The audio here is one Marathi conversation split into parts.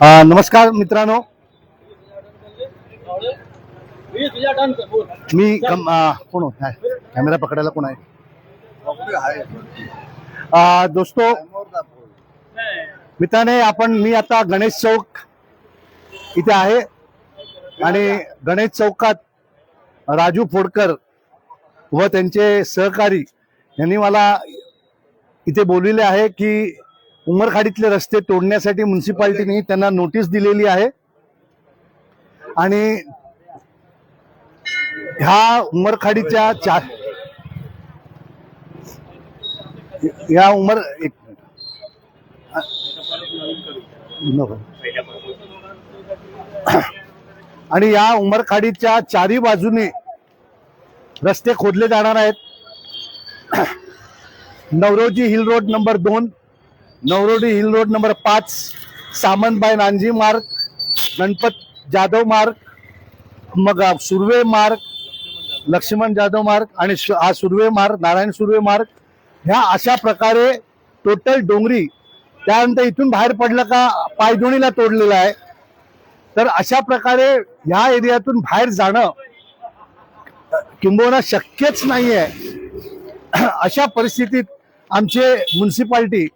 नमस्कार मित्रांनो, मी कोण आहे? कॅमेरा पकडायला कोण आहे? दोस्तो मित्रांनो, मी आता गणेश चौक इथे आहे आणि गणेश चौकात राजू फोडकर व त्यांचे सहकारी यांनी मला इथे बोललेले आहे की उमरखाडीतले रस्ते तोडण्यासाठी म्युन्सिपाल्टीने त्यांना नोटीस दिलेली आहे आणि ह्या उमरखाडीच्या आणि या उमरखाडीच्या चारी बाजूने रस्ते खोदले जाणार आहेत। Navroji Hill Road number 2, Navroji Hill Road number 5, Samantbai Nanji Marg, Ganpat Jadhav मार्ग, मग सुर्वे मार्ग, लक्ष्मण जाधव मार्ग आणि हा सुर्वे मार्ग, नारायण सुर्वे मार्ग, ह्या अशा प्रकारे टोटल डोंगरी, त्यानंतर इथून बाहेर पडलं का पायधोणीला तोडलेला आहे। तर अशा प्रकारे ह्या एरियातून बाहेर जाणं किंबहुना शक्यच नाहीये। अशा परिस्थितीत आमचे म्युन्सिपाल्टी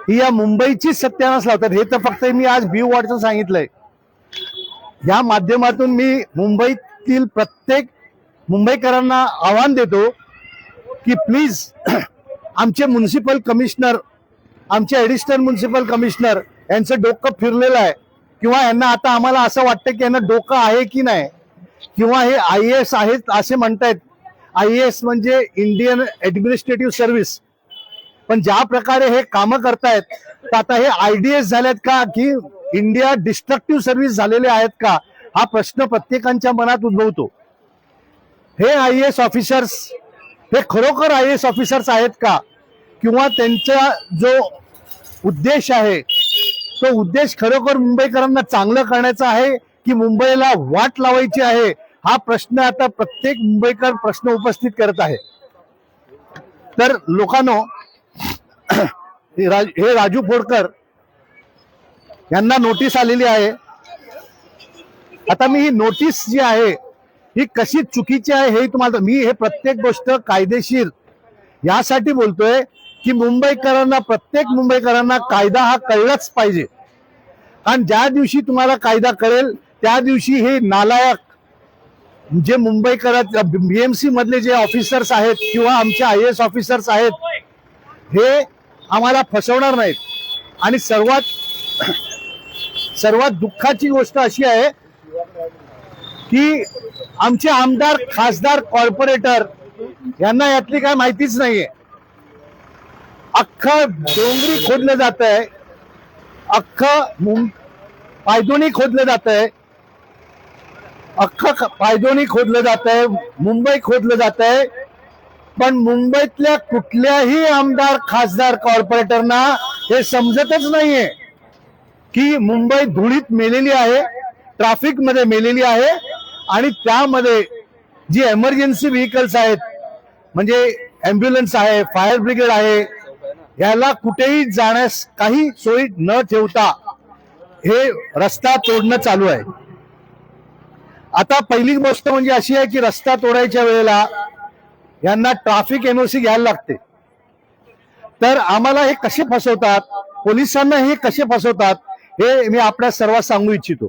ही या मुंबईची सत्यानाश लावतात। हे तर फक्त मी आज बी वॉर्डचं सांगितलंय। या माध्यमातून मी मुंबईतील प्रत्येक मुंबईकरांना आव्हान देतो की प्लीज आमचे म्युन्सिपल कमिशनर, आमचे ॲडिशनल म्युन्सिपल कमिशनर यांचं डोकं फिरलेलं आहे किंवा यांना आता आम्हाला असं वाटतं की यांना डोकं आहे की नाही, किंवा हे IAS आहेत असे म्हणतायत। IAS म्हणजे इंडियन ॲडमिनिस्ट्रेटिव्ह सर्व्हिस, पण ज्या प्रकारे हे कामं करतायत तर आता हे IDS झालेत का की इंडिया डिस्ट्रक्टिव्ह सर्व्हिस झालेले आहेत का, हा प्रश्न प्रत्येकाच्या मनात उद्भवतो। हे IAS ऑफिसर्स हे खरोखर IAS ऑफिसर्स आहेत का, किंवा त्यांचा जो उद्देश आहे तो उद्देश खरोखर मुंबईकरांना चांगलं करण्याचा आहे की मुंबईला वाट लावायची आहे, हा प्रश्न आता प्रत्येक मुंबईकर प्रश्न उपस्थित करत आहे। तर लोकांनो, हे राजू फोडकर यांना नोटीस आलेली आहे। आता मी ही नोटीस जी आहे ही कशी चुकीची आहे हे तुम्हाला, मी हे प्रत्येक गोष्ट कायदेशीर यासाठी बोलतोय की मुंबईकरांना, प्रत्येक मुंबईकरांना कायदा हा कळलाच पाहिजे। आणि ज्या दिवशी तुम्हाला कायदा कळेल त्या दिवशी हे नालायक जे मुंबईकर BMC मधले जे ऑफिसर्स आहेत किंवा आमचे IAS ऑफिसर्स आहेत हे आम्हाला फसवणार नाहीत। आणि सर्वात दुःखाची गोष्ट अशी आहे की आमचे आमदार, खासदार, कॉर्पोरेटर यांना यातली काय माहितीच नाहीये। अख्खं डोंगरी खोदलं जात आहे, अख्खं पायधोणी खोदलं जात आहे, अख्खं पायधोणी खोदलं जात आहे, मुंबई खोदलं जात आहे, पण मुंबईतल्या कुठल्याही आमदार, खासदार, कॉर्पोरेटरना हे समजतच नाहीये की मुंबई धुळीत मेलेली आहे, ट्रॅफिक मध्ये मेलेली आहे आणि त्यामध्ये जी एमर्जन्सी व्हेकल्स आहेत, म्हणजे ॲम्ब्युलन्स आहे, फायर ब्रिगेड आहे, याला कुठेही जाण्यास काही सोयी न ठेवता हे रस्ता तोडणं चालू आहे। आता पहिली गोष्ट म्हणजे अशी आहे की रस्ता तोडायच्या वेळेला यांना ट्रॅफिक NOC घ्यायला लागते। तर आम्हाला हे कसे फसवतात, पोलिसांना हे कसे फसवतात हे मी आपल्या सर्वांना सांगू इच्छितो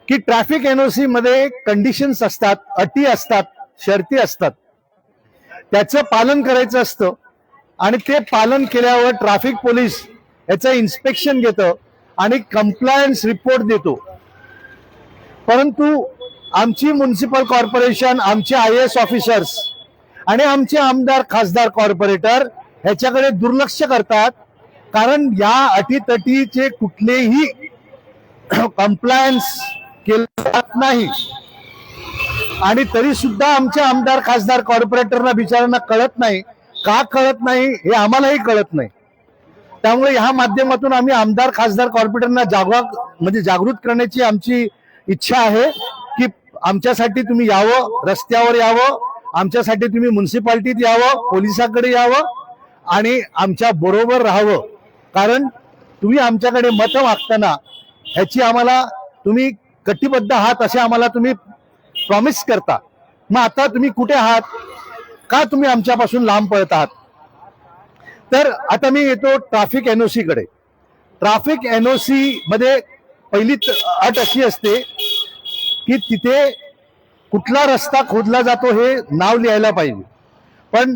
की ट्रॅफिक NOC मध्ये कंडिशन्स असतात, अटी असतात, शर्ती असतात, त्याचं पालन करायचं असतं आणि ते पालन केल्यावर ट्रॅफिक पोलीस याचं इन्स्पेक्शन घेतं आणि कंप्लायन्स रिपोर्ट देतो। परंतु आमची म्युन्सिपल कॉर्पोरेशन, आमचे IAS ऑफिसर्स आणि आमचे आमदार, खासदार, कॉर्पोरेटर ह्याच्याकडे दुर्लक्ष करतात, कारण या अटीतटीचे कुठलेही कंप्लायन्स केले जात नाही। आणि तरी सुद्धा आमचे आमदार, खासदार, कॉर्पोरेटरना बिचारांना कळत नाही। का कळत नाही हे आम्हालाही कळत नाही। त्यामुळे ह्या माध्यमातून आम्ही आमदार, खासदार, कॉर्पोरेटरना जागृत करण्याची आमची इच्छा आहे की आमच्यासाठी तुम्ही यावं, रस्त्यावर यावं, आमच्यासाठी तुम्ही म्युन्सिपाल्टीत यावं, पोलिसांकडे यावं आणि आमच्या बरोबर राहावं। कारण तुम्ही आमच्याकडे मतं मागताना ह्याची आम्हाला तुम्ही कटिबद्ध आहात असे आम्हाला तुम्ही प्रॉमिस करता, मग आता तुम्ही कुठे आहात? का तुम्ही आमच्यापासून लांब पळत आहात? तर आता मी येतो ट्रॅफिक एनओसी कडे. ट्रॅफिक एनओसी मध्ये पहिली अट अशी असते की तिथे कुठला रस्ता खोदला जातो हे नाव लिहायला पाहिजे. पण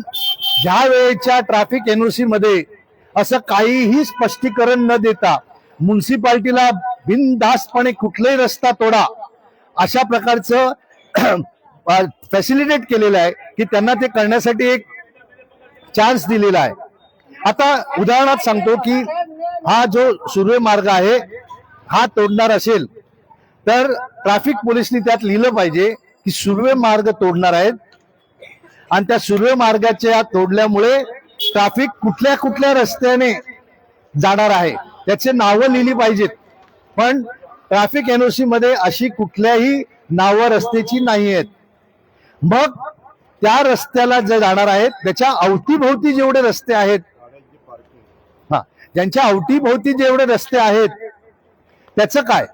ज्या वेळेच्या ट्रॅफिक एनओसी मध्ये असं काहीही स्पष्टीकरण न देता म्युन्सिपाल्टीला बिनधास्तपणे कुठलाही रस्ता तोडा अशा प्रकारचं फॅसिलिटेट केलेलं आहे की त्यांना ते करण्यासाठी एक चान्स दिलेला आहे. आता उदाहरणार्थ सांगतो की हा जो सुर्वे मार्ग आहे हा तोडणार असेल तर ट्रॅफिक पोलिसनी त्यात लिहिलं पाहिजे की सुर्वे मार्ग तोडणार आहेत आणि त्या सुर्वे मार्गाच्या तोडल्यामुळे ट्रॅफिक कुठल्या कुठल्या रस्त्याने जाणार आहे त्याचे नावं लिहिली पाहिजेत. पण ट्रॅफिक एनओसी मध्ये अशी कुठल्याही नावं रस्त्याची नाही आहेत. मग त्या रस्त्याला जे जाणार आहेत त्याच्या अवतीभोवती जेवढे रस्ते आहेत, ज्यांच्या अवतीभोवती जेवढे रस्ते आहेत त्याचं काय?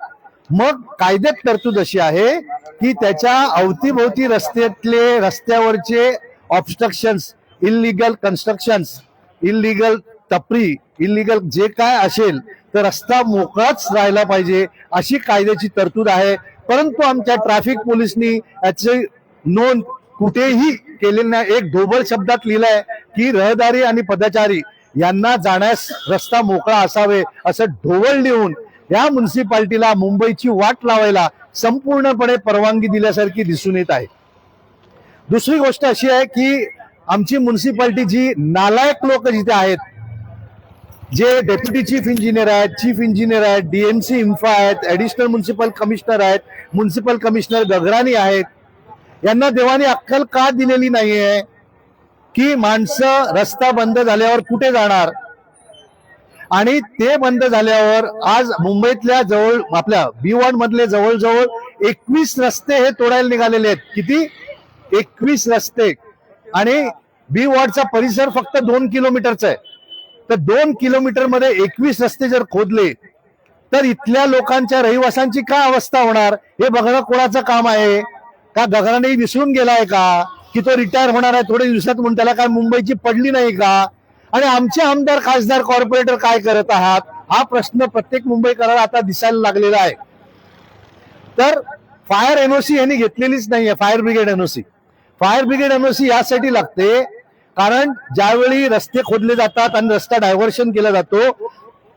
मग कायद्यात तरतूद अशी आहे की त्याच्या अवतीभोवती रस्त्यावरचे ऑब्स्ट्रक्शन्स, इल्लीगल कन्स्ट्रक्शन्स, इल्लीगल टपरी, इल्लीगल जे काय असेल तर रस्ता मोकळाच राहायला पाहिजे अशी कायद्याची तरतूद आहे. परंतु आमच्या ट्रॅफिक पोलिसनी याची नोंद कुठेही केलेली नाही. एक ढोबळ शब्दात लिहिलंय की रहदारी आणि पदचारी यांना जाण्यास रस्ता मोकळा असावे असं ढोबळ लिहून या म्युन्सिपाल्टीला मुंबईची वाट लावायला संपूर्णपणे परवानगी दिल्यासारखी दिसून येत आहे. दुसरी गोष्ट अशी आहे की आमची म्युन्सिपाल्टी जी नालायक लोक जिथे आहेत, जे डेप्युटी चीफ इंजिनियर आहेत, चीफ इंजिनियर आहेत, डीएमसी इन्फा आहेत, ऍडिशनल म्युन्सिपल कमिशनर आहेत, म्युन्सिपल कमिशनर गगराणी आहेत, यांना देवाने अक्कल का दिलेली नाहीये की माणसं रस्ता बंद झाल्यावर कुठे जाणार? आणि ते बंद झाल्यावर आज मुंबईतल्या जवळ आपल्या बी वॉर्ड मधले जवळजवळ 21 रस्ते हे तोडायला निघालेले आहेत. किती? 21 रस्ते. आणि बी वॉर्डचा परिसर फक्त 2 किलोमीटरचा आहे. तर 2 किलोमीटर मध्ये 21 रस्ते जर खोदले तर इथल्या लोकांच्या रहिवाशांची काय अवस्था होणार हे बघणं कोणाचं काम आहे का? गगराणी विसरून गेलाय का की तो रिटायर होणार आहे थोड्या दिवसात म्हणून त्याला काय मुंबईची पडली नाही का? आणि आमचे आमदार, खासदार, कॉर्पोरेटर काय करत आहात हा प्रश्न प्रत्येक मुंबईकराला आता दिसायला लागलेला आहे. तर फायर एनओसी यांनी घेतलेलीच नाहीये. Fire brigade NOC, fire brigade NOC यासाठी लागते कारण ज्यावेळी रस्ते खोदले जातात आणि रस्ता डायव्हर्शन केला जातो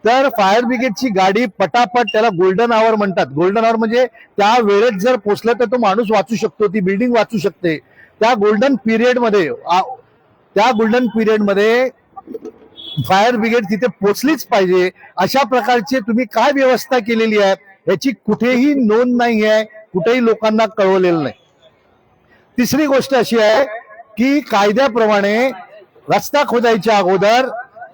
तर फायर ब्रिगेडची गाडी पटापट, त्याला गोल्डन आवर म्हणतात. गोल्डन आवर म्हणजे त्या वेळेत जर पोचलं तर तो माणूस वाचू शकतो, ती बिल्डिंग वाचू शकते. त्या गोल्डन पिरियडमध्ये फायर ब्रिगेड तिथे पोचलीच पाहिजे. अशा प्रकारचे तुम्ही काय व्यवस्था केलेली आहे याची कुठेही नोंद नाही आहे, कुठेही लोकांना कळवलेलं नाही. तिसरी गोष्ट अशी आहे की कायद्याप्रमाणे रस्ता खोदायच्या अगोदर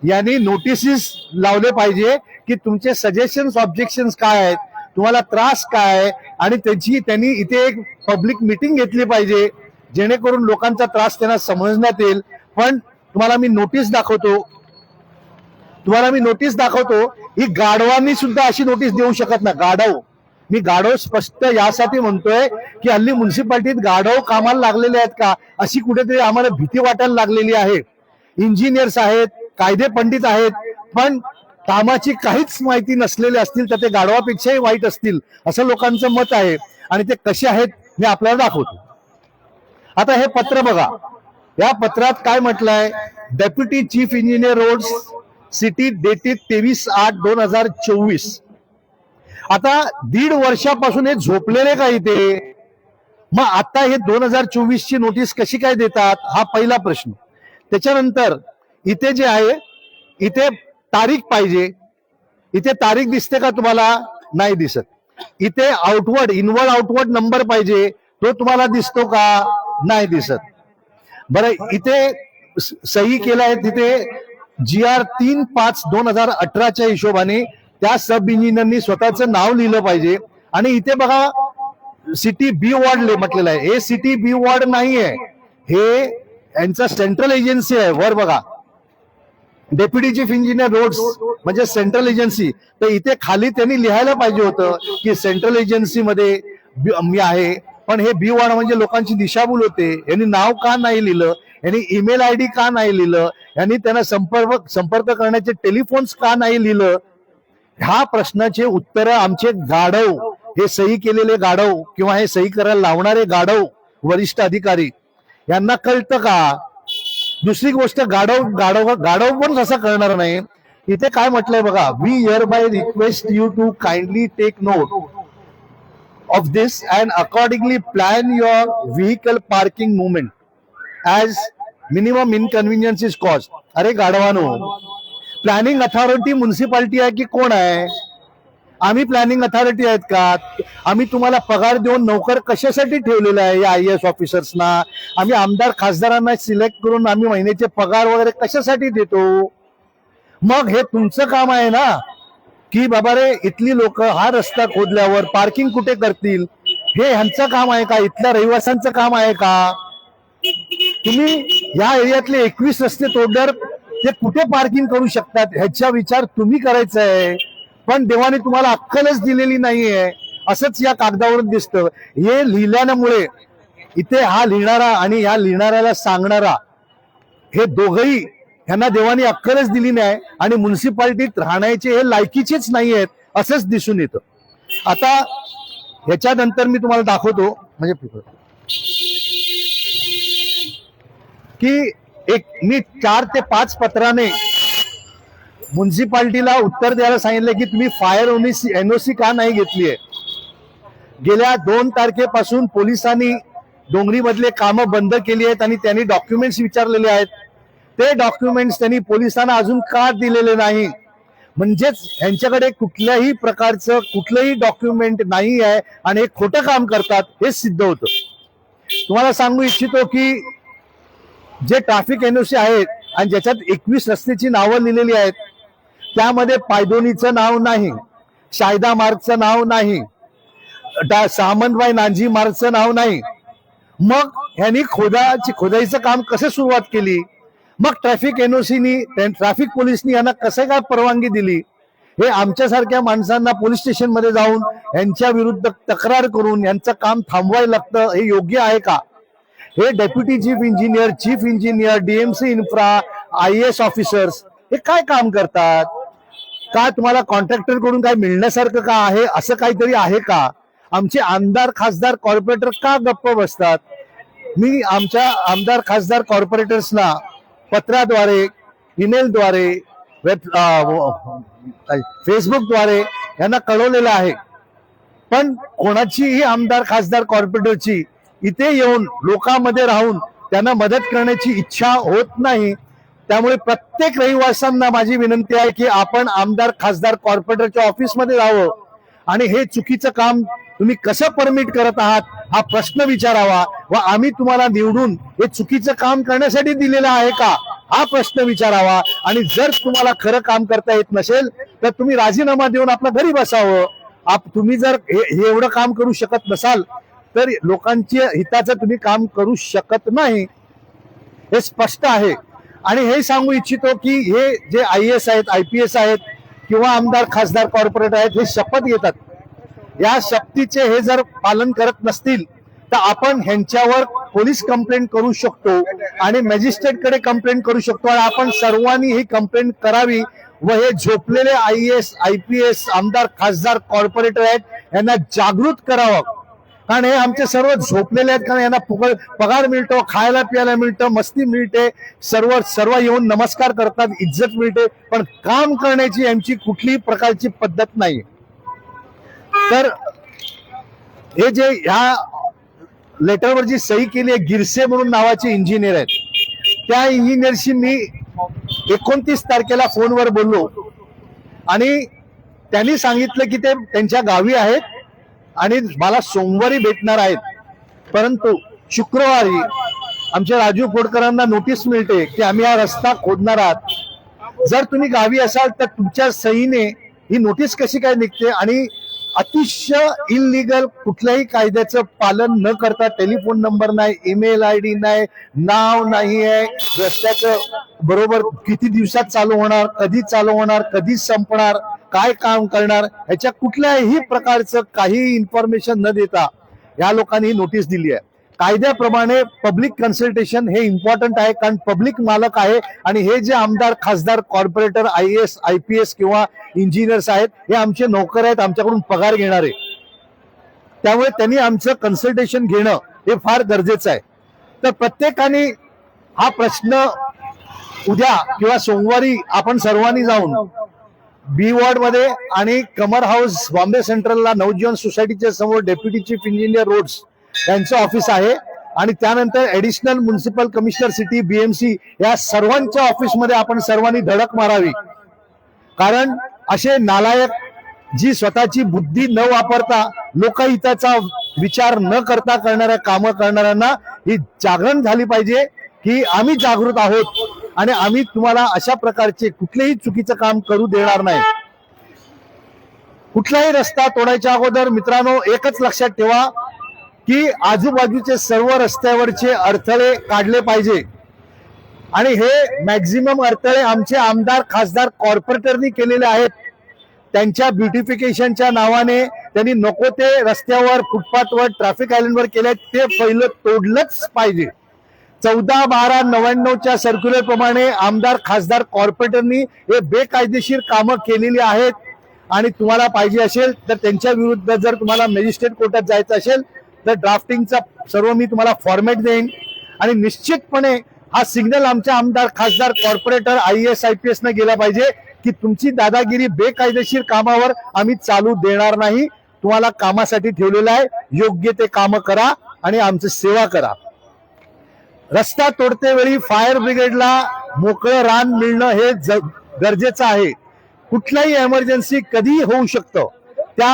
यांनी नोटिसेस लावले पाहिजे की तुमचे सजेशन्स, ऑब्जेक्शन्स काय आहेत, तुम्हाला त्रास काय आहे, आणि त्यांनी इथे एक पब्लिक मीटिंग घेतली पाहिजे जेणेकरून लोकांचा त्रास त्यांना समजण्यात येईल. पण तुम्हाला मी नोटीस दाखवतो ही गाढवांनी सुद्धा अशी नोटीस देऊ शकत नाही. गाढव, मी गाढव स्पष्ट यासाठी म्हणतोय की हल्ली म्युन्सिपाल्टीत गाढव कामाला लागलेले आहेत का अशी कुठेतरी आम्हाला भीती वाटायला लागलेली आहे. इंजिनियर्स आहेत, कायदे पंडित आहेत, पण कामाची काहीच माहिती नसलेले असतील तर ते गाढवापेक्षाही वाईट असतील असं लोकांचं मत आहे. आणि ते कसे आहेत मी आपल्याला दाखवतो. आता हे पत्र बघा. या पत्रात काय म्हटलंय? Deputy chief engineer roads city dated 23/8/2024. आता 1.5 वर्षापासून हे झोपलेले का इथे? मग आता हे 2024 ची नोटीस कशी काय देतात हा पहिला प्रश्न. त्याच्यानंतर इथे जे आहे इथे तारीख पाहिजे. इथे तारीख दिसते का तुम्हाला? नाही दिसत. इथे इनवर्ड आउटवर्ड नंबर पाहिजे, तो तुम्हाला दिसतो का? नाही दिसत. बरं, इथे सही केलाय तिथे GR 3/5/2018 हिशोबाने त्या सब इंजिनियरनी स्वतःचं नाव लिहिलं पाहिजे. आणि इथे बघा सिटी बी वॉर्ड म्हटलेलं आहे. हे सिटी बी वॉर्ड नाहीये, हे यांचा सेंट्रल एजन्सी आहे. वर बघा, डेप्युटी चीफ इंजिनियर रोड्स म्हणजे सेंट्रल एजन्सी, तर इथे खाली त्यांनी लिहायला पाहिजे होतं की सेंट्रल एजन्सीमध्ये मी आहे. पण हे बी वॉर्ड म्हणजे लोकांची दिशाभूल होते. यांनी नाव का नाही लिहिलं, यांनी ईमेल आयडी का नाही लिहिलं, यांनी त्यांना संपर्क करण्याचे टेलिफोन्स का नाही लिहिलं, ह्या प्रश्नाचे उत्तर आमचे गाढव, हे सही केलेले गाढव किंवा हे सही करायला लावणारे गाढव वरिष्ठ अधिकारी यांना कळतं का? दुसरी गोष्ट, गाढव पण कसं कळणार नाही. इथे काय म्हटलंय बघा, we hereby request you to kindly take note of this and accordingly plan your vehicle parking movement as minimum inconvenience is caused. अरे गाढवानो, प्लॅनिंग अथॉरिटी म्युन्सिपालिटी आहे की कोण आहे? आम्ही प्लॅनिंग अथॉरिटी आहेत का? आम्ही तुम्हाला पगार देऊन नोकर कशासाठी ठेवलेला आहे या IAS ऑफिसर्सना? आम्ही आमदार खासदारांना सिलेक्ट करून आम्ही महिन्याचे पगार वगैरे कशासाठी देतो? मग हे तुमचं काम आहे ना की बाबा रे, इथली लोक हा रस्ता खोदल्यावर पार्किंग कुठे करतील? हे ह्यांचं काम आहे का? इथल्या रहिवाशांचं काम आहे का? तुम्ही या एरियातले 21 रस्ते तोडल्यावर ते कुठे पार्किंग करू शकतात ह्याचा विचार तुम्ही करायचा आहे. पण देवाने तुम्हाला अक्कलच दिलेली नाहीये, असंच या कागदावरून दिसतं. हे लिहिल्यामुळे इथे हा लिहिणारा आणि ह्या लिहिणाऱ्याला सांगणारा, हे दोघही, ह्यांना देवाने अक्कलच दिली नाही आणि म्युन्सिपालिटीत राहण्याचे हे लायकीचेच नाही आहेत असंच दिसून येतं. आता ह्याच्यानंतर मी तुम्हाला दाखवतो, म्हणजे की मी 4 ते 5 पत्राने म्युन्सिपालिटीला उत्तर द्यायला सांगितलं की तुम्ही फायर NOC का नाही घेतलीये. गेल्या 2 तारखेपासून पोलिसांनी डोंगरीमधले कामं बंद केली आहेत आणि त्यांनी डॉक्युमेंट्स विचारलेले आहेत. ते डॉक्युमेंट्स त्यांनी पोलिसांना अजून का दिलेले नाही? म्हणजेच यांच्याकडे कुठल्याही प्रकारचं कुठलंही डॉक्युमेंट नाही आहे आणि हे खोटं काम करतात हे सिद्ध होतं. तुम्हाला सांगू इच्छितो की जे ट्रॅफिक NOC आहेत आणि ज्याच्यात 21 रस्त्याची नावं लिहिलेली आहेत, त्यामध्ये पायदोनीचं नाव नाही, शायदा मार्गचं नाव नाही, सामंतबाई नानजी मार्गचं नाव नाही. मग ह्यांनी खोदाईचं काम कसं सुरुवात केली? मग ट्रॅफिक ट्रॅफिक पोलिसनी यांना कसं काय परवानगी दिली? हे आमच्यासारख्या माणसांना पोलीस स्टेशन मध्ये जाऊन यांच्या विरुद्ध तक्रार करून यांचं काम थांबवायला लागतं, हे योग्य आहे का? हे deputy chief engineer, DMC infra, IAS officers हे काय काम करतात? का तुम्हाला कॉन्ट्रॅक्टर कडून काय मिळण्यासारखं का आहे? असं काहीतरी आहे का? आमचे आमदार खासदार कॉर्पोरेटर का गप्प बसतात? मी आमच्या आमदार खासदार कॉर्पोरेटर्सना पत्राद्वारे, ईमेलद्वारे, फेसबुकद्वारे यांना कळवलेलं आहे. पण कोणाचीही आमदार खासदार कॉर्पोरेटरची इथे येऊन लोकांमध्ये राहून त्यांना मदत करण्याची इच्छा होत नाही. त्यामुळे प्रत्येक रहिवाशांना माझी विनंती आहे की आपण आमदार खासदार कॉर्पोरेटरच्या ऑफिसमध्ये राहावं आणि हे चुकीचं काम तुम्ही कसं परमिट करत आहात हा प्रश्न विचारावा व आम्ही तुम्हाला निवडून हे चुकीचं काम करण्यासाठी दिलेलं आहे का हा प्रश्न विचारावा. आणि जर तुम्हाला खरं काम करता येत नसेल तर तुम्ही राजीनामा देऊन आपल्या घरी बसावं. तुम्ही जर हे एवढं काम करू शकत नसाल तर लोकांच्या हिताचं तुम्ही काम करू शकत नाही, हे स्पष्ट आहे. आणि हे सांगू इच्छितो की हे जे IAS आहेत, IPS आहेत किंवा आमदार खासदार कॉर्पोरेटर आहेत, हे शपथ घेतात. या शपथीचे हे जर पालन करत नसतील तर आपण ह्यांच्यावर पोलीस कंप्लेंट करू शकतो आणि मॅजिस्ट्रेट कडे कंप्लेंट करू शकतो. आणि आपण सर्वांनी ही कंप्लेंट करावी व हे झोपलेले IAS IPS आमदार खासदार कॉर्पोरेटर आहेत यांना जागृत करावं. कारण हे आमचे सर्व झोपलेले आहेत, कारण यांना पगार मिळतो, खायला प्यायला मिळतं, मस्ती मिळते, सर्व येऊन नमस्कार करतात, इज्जत मिळते, पण काम करण्याची यांची कुठलीही प्रकारची पद्धत नाही. तर हे जे ह्या लेटरवर जी सही केली आहे, गिरसे म्हणून नावाचे इंजिनियर आहेत, त्या इंजिनियरशी मी 29 तारखेला फोनवर बोललो आणि त्यांनी सांगितलं की ते त्यांच्या गावी आहेत आणि मला सोमवारी भेटणार आहेत. परंतु शुक्रवारी आमच्या राजू खोडकरांना नोटीस मिळते की आम्ही हा रस्ता खोदणार आहात, जर तुम्ही गावी असाल तर तुमच्या सहीने ही नोटीस कशी काय निघते आणि अतिशय इलिगल, कुठल्याही कायद्याचं पालन न करता, टेलिफोन नंबर नाही, ईमेल आयडी नाही, नाव नाही आहे, रस्त्याचं बरोबर किती दिवसात चालू होणार, कधी चालू होणार, कधी संपणार, काय काम करणार, ह्याच्या कुठल्याही प्रकारचं काही इन्फॉर्मेशन न देता या लोकांनी नोटीस दिली आहे. कायद्याप्रमाणे पब्लिक कन्सल्टेशन हे इम्पॉर्टंट आहे, कारण पब्लिक मालक आहे आणि हे जे आमदार, खासदार, कॉर्पोरेटर, IAS IPS किंवा इंजिनियर्स आहेत हे आमचे नोकर आहेत, आमच्याकडून पगार घेणारे. त्यामुळे त्यांनी आमचं कन्सल्टेशन घेणं हे फार गरजेचं आहे. तर प्रत्येकाने हा प्रश्न उद्या किंवा सोमवारी आपण सर्वांनी जाऊन बी वॉर्ड मध्ये आणि कमर हाऊस बॉम्बे सेंट्रलला नवजीवन सोसायटीच्या समोर डेप्युटी चीफ इंजिनियर रोड्स यांचं ऑफिस आहे आणि त्यानंतर additional municipal commissioner city BMC या सर्वांच्या ऑफिसमध्ये आपण सर्वांनी धडक मारावी. कारण असे नालायक जी स्वतःची बुद्धी न वापरता लोकहिताचा विचार न करता करणाऱ्या कामं करणाऱ्यांना ही जागरण झाली पाहिजे की आम्ही जागृत आहोत आणि आम्ही तुम्हाला अशा प्रकारचे कुठलेही चुकीचं काम करू देणार नाही. कुठलाही रस्ता तोडायच्या अगोदर मित्रांनो एकच लक्षात ठेवा की आजूबाजूचे सर्व रस्त्यावरचे अडथळे काढले पाहिजे आणि हे मॅक्झिमम अडथळे आमचे आमदार, खासदार, कॉर्पोरेटरनी केलेले आहेत. त्यांच्या ब्युटिफिकेशनच्या नावाने त्यांनी नको ते रस्त्यावर, फुटपाथवर, ट्रॅफिक आयलंडवर केले, ते पहिलं तोडलंच पाहिजे. 14/12/99च्या सर्क्युलर प्रमाणे आमदार, खासदार, कॉर्पोरेटरनी हे बेकायदेशीर कामं केलेली आहेत आणि तुम्हाला पाहिजे असेल तर त्यांच्या विरुद्ध जर तुम्हाला मॅजिस्ट्रेट कोर्टात जायचं असेल तर ड्राफ्टिंगचा सर्व मी तुम्हाला फॉर्मॅट देईन आणि निश्चितपणे हा सिग्नल आमच्या आमदार, खासदार, कॉर्पोरेटर, IAS IPS न गेला पाहिजे की तुमची दादागिरी बेकायदेशीर कामावर आम्ही चालू देणार नाही. तुम्हाला कामासाठी ठेवलेलं आहे, योग्य ते कामं करा आणि आमची सेवा करा. रस्ता तोडते वेळी फायर ब्रिगेडला मोकळं रान मिळणं हे गरजेचं आहे. कुठलाही एमर्जन्सी कधीही होऊ शकतं. त्या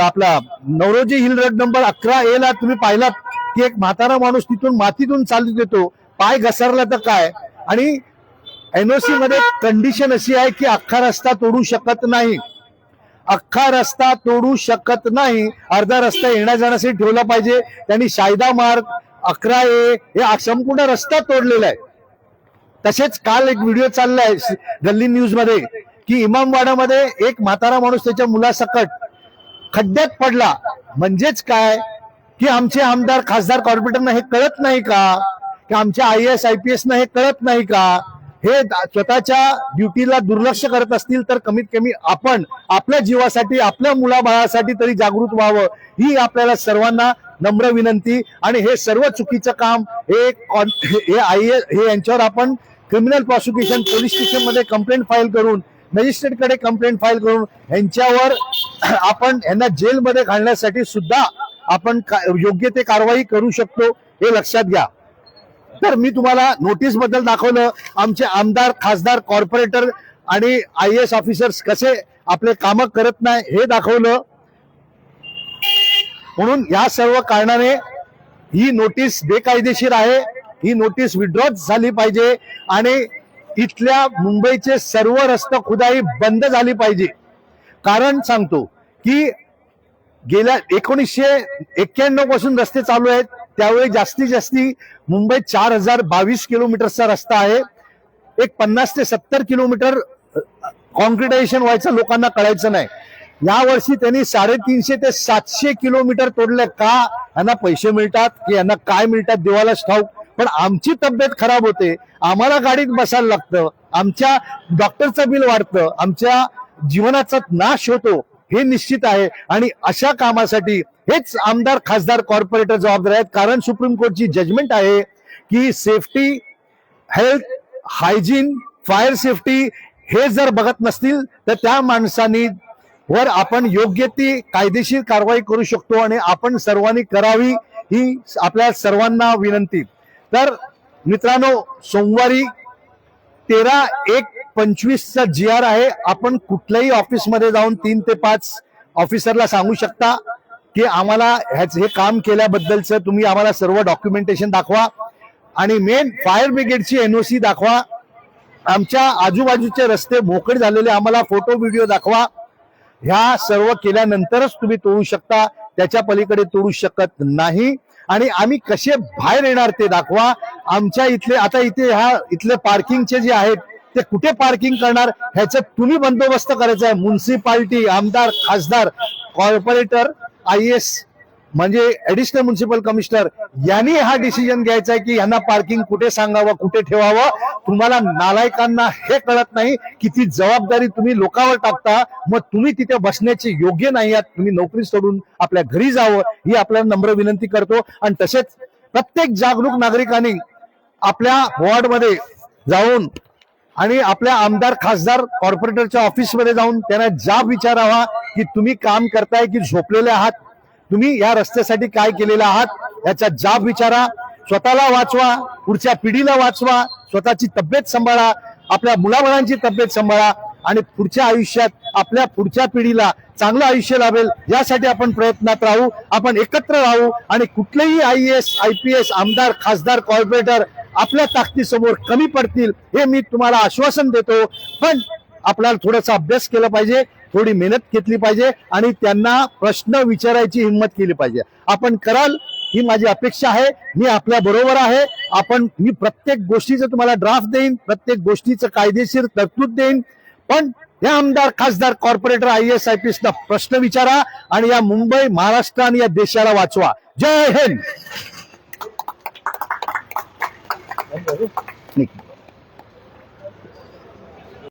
आपला Naoroji Hill Road number 11A ला तुम्ही पाहिलात की एक म्हातारा माणूस तिथून मातीतून चालू देतो, पाय घसरला तर काय. आणि NOC मध्ये कंडिशन अशी आहे की अख्खा रस्ता तोडू शकत नाही, अख्खा रस्ता तोडू शकत नाही, अर्धा रस्ता येण्या जाण्यासाठी ठेवला पाहिजे. त्यांनी शायदा मार्ग, 11A हे संपूर्ण रस्ता तोडलेला आहे. तसेच काल एक व्हिडिओ चाललाय गल्ली न्यूज मध्ये की इमामवाडामध्ये एक म्हातारा माणूस त्याच्या मुलासकट खड्ड्यात पडला. म्हणजेच काय की आमचे आमदार, खासदार, कॉर्पोरेटरना हे कळत नाही का, की आमच्या IAS IPS ना हे कळत नाही का. हे स्वतःच्या ड्युटीला दुर्लक्ष करत असतील तर कमीत कमी आपण आपल्या जीवासाठी, आपल्या मुलाबाळासाठी तरी जागृत व्हावं ही आपल्याला सर्वांना नम्र विनंती. आणि हे सर्व चुकीचं काम हे IAS हे यांच्यावर आपण क्रिमिनल प्रॉसिक्युशन पोलीस स्टेशन मध्ये कंप्लेंट फाईल करून, मॅजिस्ट्रेट कडे कंप्लेंट फाईल करून यांच्यावर आपण यांना जेलमध्ये घालण्यासाठी सुद्धा आपण योग्य ते कारवाई करू शकतो, हे लक्षात घ्या. तर मी तुम्हाला नोटीस बद्दल दाखवलं, आमचे आमदार, खासदार, कॉर्पोरेटर आणि IAS ऑफिसर्स कसे आपले कामं करत नाही हे दाखवलं. म्हणून या सर्व कारणाने ही नोटीस बेकायदेशीर आहे, ही नोटीस विड्रॉ झाली पाहिजे आणि इथल्या मुंबईचे सर्व रस्ते खुदाई बंद झाली पाहिजे. कारण सांगतो की गेल्या 1991 पासून रस्ते चालू आहेत, त्यावेळी जास्तीत जास्ती मुंबईत 4022 किलोमीटरचा रस्ता आहे. एक 50 ते 70 किलोमीटर कॉन्क्रिटायझेशन व्हायचं लोकांना कळायचं नाही. या वर्षी त्यांनी 350 ते 700 किलोमीटर तोडले. का? यांना पैसे मिळतात की यांना काय मिळतात देवालाच ठाऊक. पण आमची तब्येत खराब होते, आम्हाला गाडीत बसायला लागतं, आमच्या डॉक्टरचं बिल वाढतं, आमच्या जीवनाचा नाश होतो, हे निश्चित आहे. आणि अशा कामासाठी हेच आमदार, खासदार, कॉर्पोरेटर जबाबदार आहेत. कारण सुप्रीम कोर्टची जजमेंट आहे की safety, health, hygiene, fire safety हे जर बघत नसतील तर त्या माणसांनी वर आपण योग्य ती कायदेशीर कारवाई करू शकतो आणि आपण सर्वांनी करावी ही आपल्या सर्वांना विनंती. तर मित्रांनो, सोमवारी 13/1/25चा GR आहे. आपण कुठल्याही ऑफिसमध्ये जाऊन 3 ते 5 ऑफिसरला सांगू शकता की आम्हाला हे काम केल्याबद्दलचं तुम्ही आम्हाला सर्व डॉक्युमेंटेशन दाखवा आणि मेन फायर ब्रिगेडची NOC दाखवा. आमच्या आजूबाजूचे रस्ते मोकळे झालेले आम्हाला फोटो व्हिडिओ दाखवा. ह्या सर्व केल्यानंतरच तुम्ही तोडू शकता, त्याच्या पलीकडे तोडू शकत नाही. आणि आम्ही कसे बाहेर येणार ते दाखवा. आमच्या इथले आता इथले पार्किंगचे जे आहेत ते कुठे पार्किंग करणार ह्याचा तुम्ही बंदोबस्त करायचा आहे. म्युन्सिपाल्टी, आमदार, खासदार, कॉर्पोरेटर, IAS म्हणजे ऍडिशनल म्युन्सिपल कमिशनर यांनी हा डिसिजन घ्यायचा आहे की यांना पार्किंग कुठे सांगावं, कुठे ठेवावं. तुम्हाला नालायकांना हे कळत नाही की ती जबाबदारी तुम्ही लोकांवर टाकता, मग तुम्ही तिथे बसण्याचे योग्य नाही आहात. तुम्ही नोकरी सोडून आपल्या घरी जावं ही आपल्याला नम्र विनंती करतो. आणि तसेच प्रत्येक जागरूक नागरिकांनी आपल्या वॉर्डमध्ये जाऊन आणि आपल्या आमदार, खासदार, कॉर्पोरेटरच्या ऑफिसमध्ये जाऊन त्यांना जाब विचारावा की तुम्ही काम करताय की झोपलेले आहात, तुम्ही या रस्त्यासाठी काय केलेलं आहात याचा जाब विचारा. स्वतःला वाचवा, पुढच्या पिढीला वाचवा, स्वतःची तब्येत सांभाळा, आपल्या मुलाबाळांची तब्येत सांभाळा आणि पुढच्या आयुष्यात आपल्या पुढच्या पिढीला चांगलं आयुष्य लाभेल यासाठी आपण प्रयत्नात राहू. आपण एकत्र राहू आणि कुठलेही IAS, IPS, आमदार, खासदार, कॉर्पोरेटर आपल्या ताकदीसमोर कमी पडतील हे मी तुम्हाला आश्वासन देतो. पण आपल्याला थोडासा अभ्यास केला पाहिजे, थोडी मेहनत घेतली पाहिजे आणि त्यांना प्रश्न विचारायची हिंमत केली पाहिजे. आपण कराल ही माझी अपेक्षा आहे. मी आपल्या बरोबर आहे. मी प्रत्येक गोष्टीचं तुम्हाला ड्राफ्ट देईन, प्रत्येक गोष्टीचं कायदेशीर तरतूद देईन. पण या आमदार, खासदार, कॉर्पोरेटर, IAS, IPS ना प्रश्न विचारा आणि या मुंबई, महाराष्ट्र आणि या देशाला वाचवा. जय हिंद.